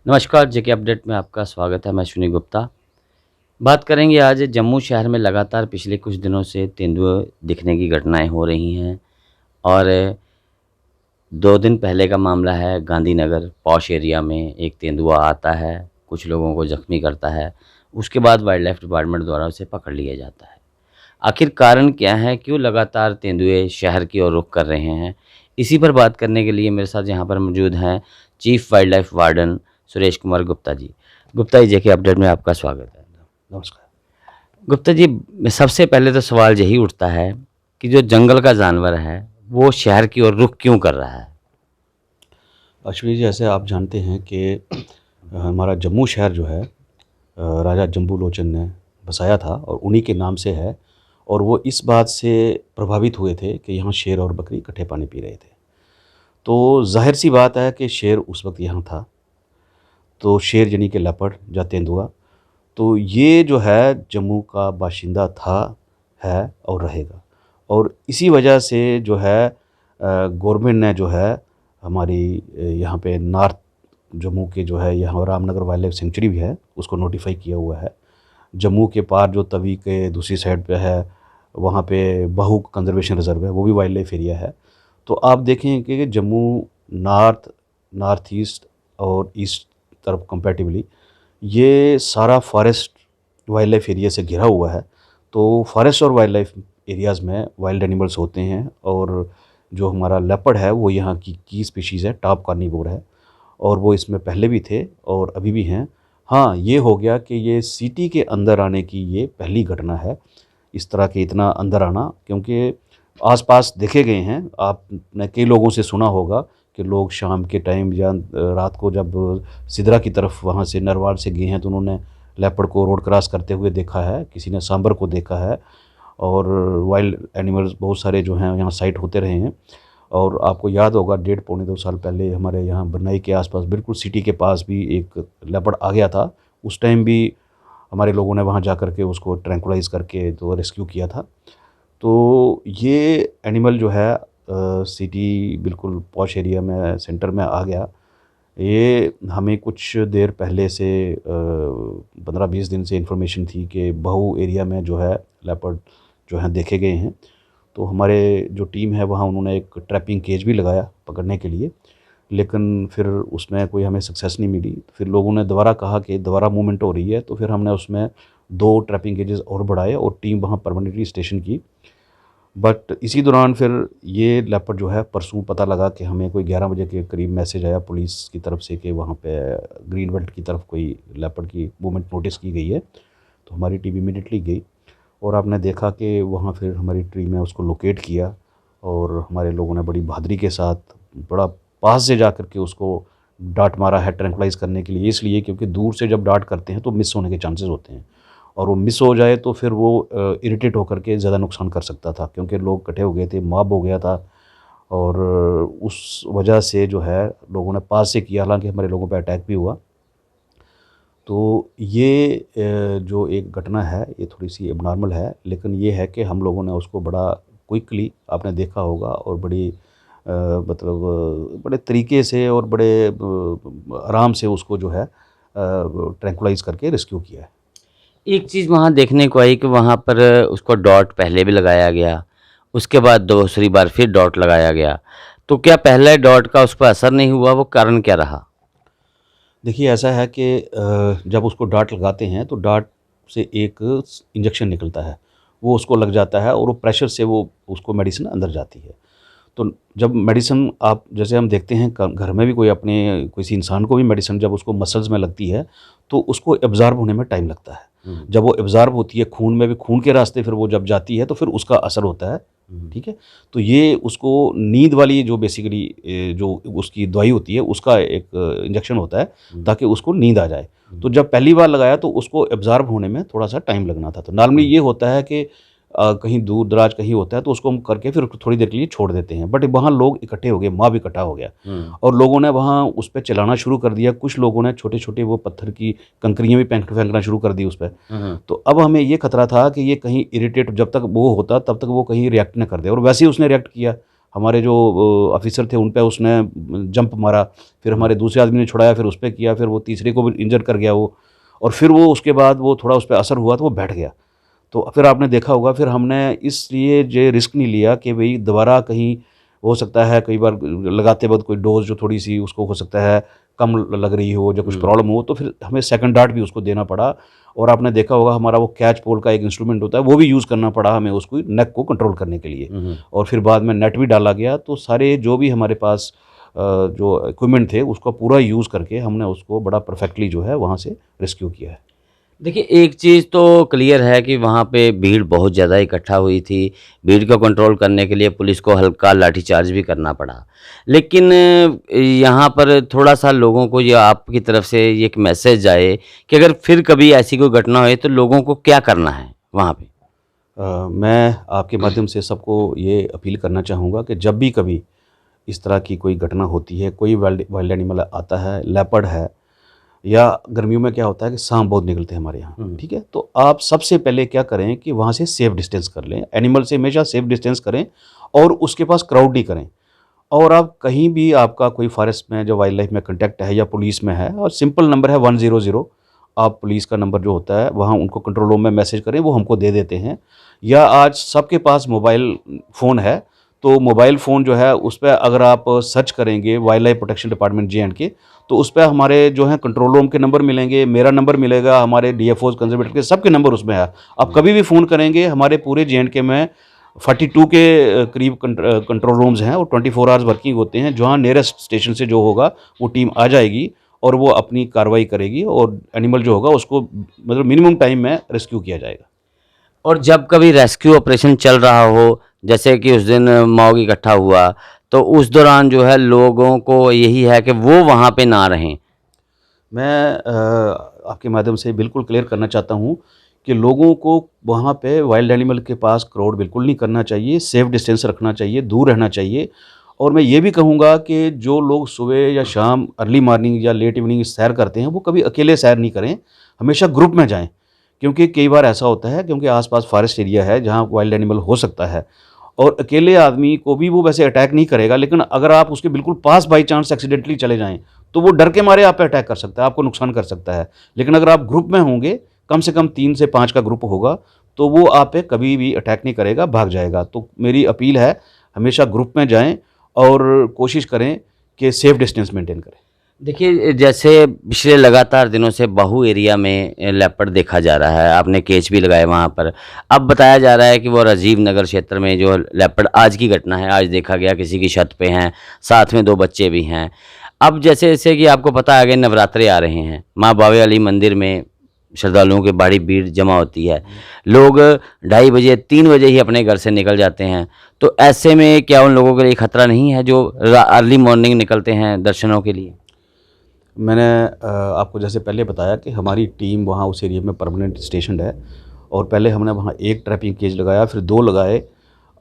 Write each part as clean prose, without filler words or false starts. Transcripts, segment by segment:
नमस्कार, जेके अपडेट में आपका स्वागत है। मैं अश्विनी गुप्ता। बात करेंगे आज जम्मू शहर में लगातार पिछले कुछ दिनों से तेंदुए दिखने की घटनाएँ हो रही हैं और 2 दिन पहले का मामला है गांधीनगर पॉश एरिया में एक तेंदुआ आता है, कुछ लोगों को ज़ख्मी करता है, उसके बाद वाइल्ड लाइफ़ डिपार्टमेंट द्वारा उसे पकड़ लिया जाता है। आखिर कारण क्या है? क्यों लगातार तेंदुए शहर की ओर रुख कर रहे हैं? इसी पर बात करने के लिए मेरे साथ यहाँ पर मौजूद हैं chief wildlife warden Suresh Kumar Gupta ji. Gupta ji, JK update में आपका स्वागत है। नमस्कार। गुप्ता जी, सबसे पहले तो सवाल यही उठता है कि जो जंगल का जानवर है, वो शहर की ओर रुख क्यों कर रहा है? अश्विनी जी, जैसे आप जानते हैं कि हमारा जम्मू शहर जो है राजा जम्बू लोचन ने बसाया था और उन्हीं के नाम से है। और वो इस बात से प्रभावित हुए थे कि यहाँ शेर और बकरी इकट्ठे पानी पी रहे थे। तो ज़ाहिर सी बात है कि शेर उस वक्त यहाँ था। तो शेर यानी कि लेपर्ड या तेंदुआ, तो ये जो है जम्मू का बाशिंदा था, है और रहेगा। और इसी वजह से जो है गवर्नमेंट ने जो है हमारी यहाँ पे नॉर्थ जम्मू के जो है यहाँ रामनगर वाइल्ड लाइफ सेंचुरी भी है, उसको नोटिफाई किया हुआ है। जम्मू के पार जो तवी के दूसरी साइड पे है, वहाँ पे बहू कंजर्वेशन रिजर्व है, वो भी वाइल्ड लाइफ एरिया है। तो आप देखें कि जम्मू नॉर्थ, नॉर्थ ईस्ट और ईस्ट तरफ कंपैरेटिवली ये सारा फॉरेस्ट वाइल्ड लाइफ एरिया से घिरा हुआ है। तो फॉरेस्ट और वाइल्ड लाइफ एरियाज़ में वाइल्ड एनिमल्स होते हैं। और जो हमारा लेपर्ड है वो यहाँ की स्पीशीज़ है, टॉप कार्निवोर है। और वो इसमें पहले भी थे और अभी भी हैं। हाँ, ये हो गया कि ये सिटी के अंदर आने की ये पहली घटना है, इस तरह के इतना अंदर आना, क्योंकि आस-पास देखे गए हैं। आपने कई लोगों से सुना होगा कि लोग शाम के टाइम या रात को जब सिदरा की तरफ वहाँ से नरवाल से गए हैं तो उन्होंने लेपर्ड को रोड क्रॉस करते हुए देखा है, किसी ने सांभर को देखा है। और वाइल्ड एनिमल्स बहुत सारे जो हैं यहाँ साइट होते रहे हैं। और आपको याद होगा 1.5 पौने 2 साल पहले हमारे यहाँ बरनई के आसपास बिल्कुल सिटी के पास भी एक लेपर्ड आ गया था। उस टाइम भी हमारे लोगों ने वहाँ जा कर के उसको ट्रैंकुलाइज़ करके तो रेस्क्यू किया था। तो ये एनिमल जो है सिटी बिल्कुल पॉश एरिया में सेंटर में आ गया। ये हमें कुछ देर पहले से 15-20 दिन से इन्फॉर्मेशन थी कि बहू एरिया में जो है लेपर्ड जो हैं देखे गए हैं। तो हमारे जो टीम है वहाँ उन्होंने एक ट्रैपिंग केज भी लगाया पकड़ने के लिए, लेकिन फिर उसमें कोई हमें सक्सेस नहीं मिली। फिर लोगों ने दोबारा कहा कि दोबारा मूवमेंट हो रही है, तो फिर हमने उसमें 2 ट्रैपिंग केजेस और बढ़ाए और टीम वहाँ परमानेंटली स्टेशन की। बट इसी दौरान फिर ये लेपर्ड जो है परसों पता लगा कि हमें कोई 11 बजे के करीब मैसेज आया पुलिस की तरफ से कि वहाँ पे ग्रीन बेल्ट की तरफ कोई लेपर्ड की मूवमेंट नोटिस की गई है। तो हमारी टीम इमीडिएटली गई और आपने देखा कि वहाँ फिर हमारी टीम ने उसको लोकेट किया। और हमारे लोगों ने बड़ी बहादुरी के साथ बड़ा पास से जा कर के उसको डाँट मारा है ट्रैंकुलाइज़ करने के लिए, इसलिए क्योंकि दूर से जब डाँट करते हैं तो मिस होने के चांसेस होते हैं। और वो मिस हो जाए तो फिर वो इरिटेट होकर के ज़्यादा नुकसान कर सकता था, क्योंकि लोग इकट्ठे हो गए थे, मॉब हो गया था। और उस वजह से जो है लोगों ने पास से किया, हालांकि हमारे लोगों पे अटैक भी हुआ। तो ये जो एक घटना है ये थोड़ी सी एबनॉर्मल है, लेकिन ये है कि हम लोगों ने उसको बड़ा क्विकली, आपने देखा होगा, और बड़ी मतलब बड़े तरीके से और बड़े आराम से उसको जो है ट्रैंकुलाइज़ करके रेस्क्यू किया है। एक चीज़ वहाँ देखने को आई कि वहाँ पर उसको डॉट पहले भी लगाया गया, उसके बाद दूसरी बार फिर डॉट लगाया गया। तो क्या पहले डॉट का उस पर असर नहीं हुआ, वो कारण क्या रहा? देखिए, ऐसा है कि जब उसको डार्ट लगाते हैं तो डार्ट से एक इंजेक्शन निकलता है, वो उसको लग जाता है और वो प्रेशर से वो उसको मेडिसिन अंदर जाती है। तो जब मेडिसिन, आप जैसे हम देखते हैं घर में भी कोई अपने किसी इंसान को भी मेडिसिन जब उसको मसल्स में लगती है तो उसको एब्ज़ॉर्ब होने में टाइम लगता है। जब वो एब्ज़ॉर्ब होती है खून में भी, खून के रास्ते फिर वो जब जाती है तो फिर उसका असर होता है। ठीक है? तो ये उसको नींद वाली जो बेसिकली जो उसकी दवाई होती है उसका एक इंजेक्शन होता है ताकि उसको नींद आ जाए। तो जब पहली बार लगाया तो उसको एब्ज़ॉर्ब होने में थोड़ा-सा टाइम लगना था। तो नॉर्मली ये होता है कि कहीं दूर-दराज कहीं होता है तो उसको हम करके फिर थोड़ी देर के लिए छोड़ देते हैं। बट वहाँ लोग इकट्ठे हो गए, मॉब इकट्ठा हो गया और लोगों ने वहाँ उस पे चलाना शुरू कर दिया। कुछ लोगों ने छोटे-छोटे वो पत्थर की कंकरियाँ भी फेंकना शुरू कर दी उस पे। तो अब हमें ये खतरा था कि ये कहीं इरिटेट जब तक वो होता तब तक वो कहीं रिएक्ट ना कर दे, और वैसे ही उसने रिएक्ट किया। हमारे जो ऑफिसर थे उन पे उसने जंप मारा, फिर हमारे दूसरे आदमी ने छुड़ाया, फिर उस पे किया, फिर वो तीसरे को भी इंजर कर गया वो, और फिर वो उसके बाद वो थोड़ा उस पे असर हुआ तो वो बैठ गया। तो फिर आपने देखा होगा, फिर हमने इसलिए ये रिस्क नहीं लिया कि भई दोबारा कहीं हो सकता है कई बार लगाते वक़्त कोई डोज़ जो थोड़ी-सी उसको हो सकता है कम लग रही हो या कुछ हुँ। प्रॉब्लम हो, तो फिर हमें सेकंड डार्ट भी उसको देना पड़ा। और आपने देखा होगा हमारा वो कैच पोल का एक इंस्ट्रूमेंट होता है, वो भी यूज़ करना पड़ा हमें उसको नेक को कंट्रोल करने के लिए। हुँ, हुँ। और फिर बाद में नेट भी डाला गया, तो सारे जो भी हमारे पास जो इक्विपमेंट थे उसका पूरा यूज़ करके हमने उसको बड़ा परफेक्टली जो है वहाँ से रेस्क्यू किया है। देखिए, एक चीज़ तो क्लियर है कि वहाँ पे भीड़ बहुत ज़्यादा इकट्ठा हुई थी। भीड़ को कंट्रोल करने के लिए पुलिस को हल्का लाठीचार्ज भी करना पड़ा। लेकिन यहाँ पर थोड़ा-सा लोगों को ये आपकी तरफ से ये एक मैसेज जाए कि अगर फिर कभी ऐसी कोई घटना हुई तो लोगों को क्या करना है वहाँ पे? मैं आपके माध्यम से सबको ये अपील करना चाहूँगा कि जब भी कभी इस तरह की कोई घटना होती है, कोई वाइल्ड वाइल्ड एनिमल आता है, लेपर्ड है, या गर्मियों में क्या होता है कि सांप बहुत निकलते हैं हमारे यहाँ, हुँ। ठीक है? तो आप सबसे पहले क्या करें कि वहाँ से सेफ डिस्टेंस कर लें, एनिमल से हमेशा सेफ डिस्टेंस करें और उसके पास क्राउड नहीं करें। और आप कहीं भी आपका कोई फॉरेस्ट में जो वाइल्ड लाइफ में कॉन्टैक्ट है या पुलिस में है, और सिंपल नंबर है 100, आप पुलिस का नंबर जो होता है वहाँ उनको कंट्रोल रूम में मैसेज करें, वो हमको दे देते हैं। या आज सबके पास मोबाइल फ़ोन है, तो मोबाइल फ़ोन जो है उस पे अगर आप सर्च करेंगे वाइल्ड लाइफ प्रोटेक्शन डिपार्टमेंट जे&के, तो उस पे हमारे जो हैं कंट्रोल रूम के नंबर मिलेंगे, मेरा नंबर मिलेगा, हमारे डीएफओज़ कंज़र्वेटर के सबके नंबर उसमें है। आप कभी भी फ़ोन करेंगे, हमारे पूरे जे&के में 42 के करीब कंट्रोल रूम्स हैं और 24 आवर्स वर्किंग होते हैं। जहाँ नियरेस्ट स्टेशन से जो होगा वो टीम आ जाएगी और वो अपनी कार्रवाई करेगी और एनिमल जो होगा उसको मतलब मिनिमम टाइम में रेस्क्यू किया जाएगा। और जब कभी रेस्क्यू ऑपरेशन चल रहा हो, जैसे कि उस दिन मॉब इकट्ठा हुआ, तो उस दौरान जो है लोगों को यही है कि वो वहाँ पे ना रहें। मैं आपके माध्यम से बिल्कुल क्लियर करना चाहता हूँ कि लोगों को वहाँ पे वाइल्ड एनिमल के पास क्राउड बिल्कुल नहीं करना चाहिए, सेफ डिस्टेंस रखना चाहिए, दूर रहना चाहिए। और मैं ये भी कहूँगा कि जो लोग सुबह या शाम अर्ली मॉर्निंग या लेट इवनिंग सैर करते हैं, वो कभी अकेले सैर नहीं करें, हमेशा ग्रुप में जाएँ। क्योंकि कई बार ऐसा होता है क्योंकि आस-पास फॉरेस्ट एरिया है जहाँ वाइल्ड एनिमल हो सकता है, और अकेले आदमी को भी वो वैसे अटैक नहीं करेगा, लेकिन अगर आप उसके बिल्कुल पास बाई चांस एक्सीडेंटली चले जाएँ, तो वो डर के मारे आप पे अटैक कर सकता है, आपको नुकसान कर सकता है। लेकिन अगर आप ग्रुप में होंगे, कम से कम 3 से 5 का ग्रुप होगा, तो वो आप पे कभी भी अटैक नहीं करेगा, भाग जाएगा। तो मेरी अपील है, हमेशा ग्रुप में जाएँ और कोशिश करें कि सेफ डिस्टेंस मेंटेन करें। देखिए, जैसे पिछले लगातार दिनों से बाहू एरिया में लेपर्ड देखा जा रहा है, आपने केज भी लगाए वहाँ पर। अब बताया जा रहा है कि वो राजीव नगर क्षेत्र में जो लेपर्ड आज की घटना है, आज देखा गया किसी की छत पे हैं, साथ में 2 बच्चे भी हैं। अब जैसे-जैसे कि आपको पता है आगे नवरात्रे आ रहे हैं, माँ बावे वाली मंदिर में श्रद्धालुओं की बड़ी भीड़ जमा होती है। लोग 2:30 बजे, 3 बजे ही अपने घर से निकल जाते हैं। तो ऐसे में क्या उन लोगों के लिए खतरा नहीं है जो अर्ली मॉर्निंग निकलते हैं दर्शनों के लिए? मैंने आपको जैसे पहले बताया कि हमारी टीम वहाँ उस एरिया में परमानेंट स्टेशन्ड है, और पहले हमने वहाँ 1 ट्रैपिंग केज लगाया, फिर 2 लगाए,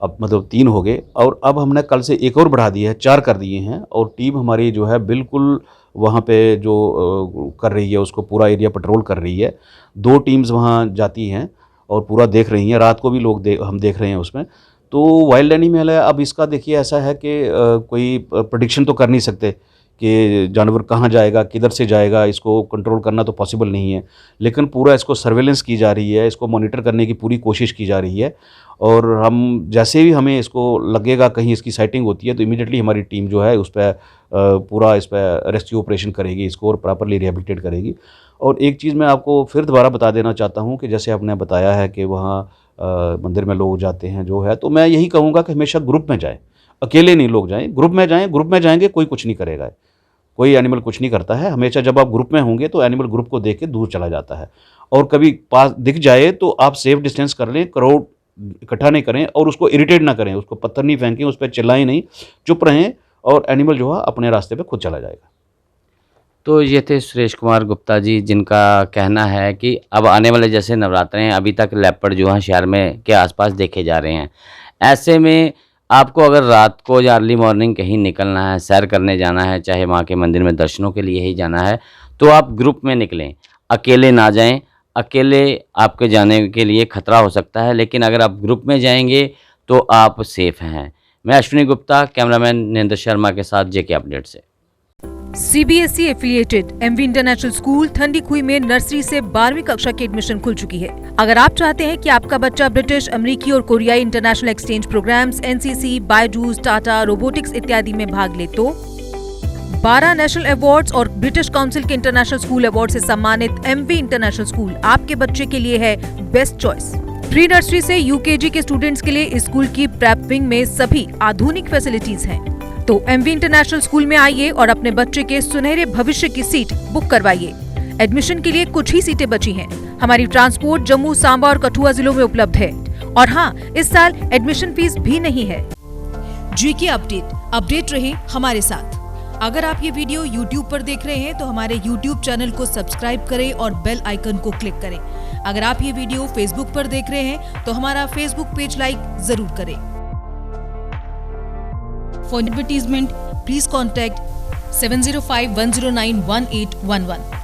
अब मतलब 3 हो गए, और अब हमने कल से 1 और बढ़ा दिया है, 4 कर दिए हैं। और टीम हमारी जो है बिल्कुल वहाँ पे जो कर रही है उसको पूरा एरिया पेट्रोल कर रही है। 2 टीम्स वहाँ जाती हैं और पूरा देख रही हैं, रात को भी हम देख रहे हैं उसमें। तो वाइल्ड एनिमल है, अब इसका देखिए ऐसा है कि कोई प्रेडिक्शन तो कर नहीं सकते कि जानवर कहाँ जाएगा, किधर से जाएगा, इसको कंट्रोल करना तो पॉसिबल नहीं है। लेकिन पूरा इसको सर्वेलेंस की जा रही है, इसको मॉनिटर करने की पूरी कोशिश की जा रही है, और हम जैसे भी हमें इसको लगेगा कहीं इसकी साइटिंग होती है, तो इमीडिएटली हमारी टीम जो है उस पे पूरा इस पे रेस्क्यू ऑपरेशन करेगी इसको और प्रॉपर्ली रिहैबिलिटेट करेगी। और एक चीज़ मैं आपको फिर दोबारा बता देना चाहता हूँ कि जैसे आपने बताया है कि वहाँ मंदिर में लोग जाते हैं जो है, तो मैं यही कहूँगा कि हमेशा ग्रुप में जाएँ, अकेले नहीं लोग जाएँ, ग्रुप में जाएँ। ग्रुप में जाएँगे कोई कुछ नहीं करेगा। कोई एनिमल कुछ नहीं करता है। हमेशा जब आप ग्रुप में होंगे तो एनिमल ग्रुप को देख के दूर चला जाता है, और कभी पास दिख जाए तो आप सेफ डिस्टेंस कर लें, क्राउड इकट्ठा नहीं करें और उसको इरिटेट ना करें, उसको पत्थर नहीं फेंकें, उस पे चिल्लाएँ नहीं, चुप रहें, और एनिमल जो है अपने रास्ते पे खुद चला जाएगा। तो ये थे सुरेश कुमार गुप्ता जी, जिनका कहना है कि अब आने वाले जैसे नवरात्रे हैं, अभी तक लेपर्ड जो हैं शहर में के आसपास देखे जा रहे हैं। ऐसे में आपको अगर रात को या अर्ली मॉर्निंग कहीं निकलना है, सैर करने जाना है, चाहे माँ के मंदिर में दर्शनों के लिए ही जाना है, तो आप ग्रुप में निकलें, अकेले ना जाएँ। अकेले आपके जाने के लिए खतरा हो सकता है, लेकिन अगर आप ग्रुप में जाएँगे तो आप सेफ़ हैं। मैं अश्विनी गुप्ता, कैमरामैन नेंद्र शर्मा के साथ जेके अपडेट से। CBSE affiliated MV international school ठंडी खुई में नर्सरी से 12वीं कक्षा की एडमिशन खुल चुकी है। अगर आप चाहते हैं कि आपका बच्चा ब्रिटिश, अमेरिकी और कोरियाई international exchange programs, NCC, Byju's, Tata, robotics इत्यादि में भाग ले तो 12 नेशनल अवार्ड्स और ब्रिटिश काउंसिल के इंटरनेशनल स्कूल अवार्ड से सम्मानित MV इंटरनेशनल स्कूल आपके बच्चे के लिए है बेस्ट चॉइस। प्री नर्सरी से UKG के स्टूडेंट्स के लिए इस स्कूल की प्रेप विंग में सभी आधुनिक फैसिलिटीज हैं। तो MV इंटरनेशनल स्कूल में आइए और अपने बच्चे के सुनहरे भविष्य की सीट बुक करवाइए। एडमिशन के लिए कुछ ही सीटें बची हैं। हमारी ट्रांसपोर्ट जम्मू, सांबा और कठुआ जिलों में उपलब्ध है। और हाँ, इस साल एडमिशन फीस भी नहीं है। GK अपडेट रहे हमारे साथ। अगर आप ये वीडियो YouTube पर देख रहे हैं तो हमारे YouTube चैनल को सब्सक्राइब करें और बेल आइकन को क्लिक करें। अगर आप ये वीडियो Facebook पर देख रहे हैं तो हमारा Facebook पेज लाइक जरूर करें। For advertisement, please contact 705-109-1811.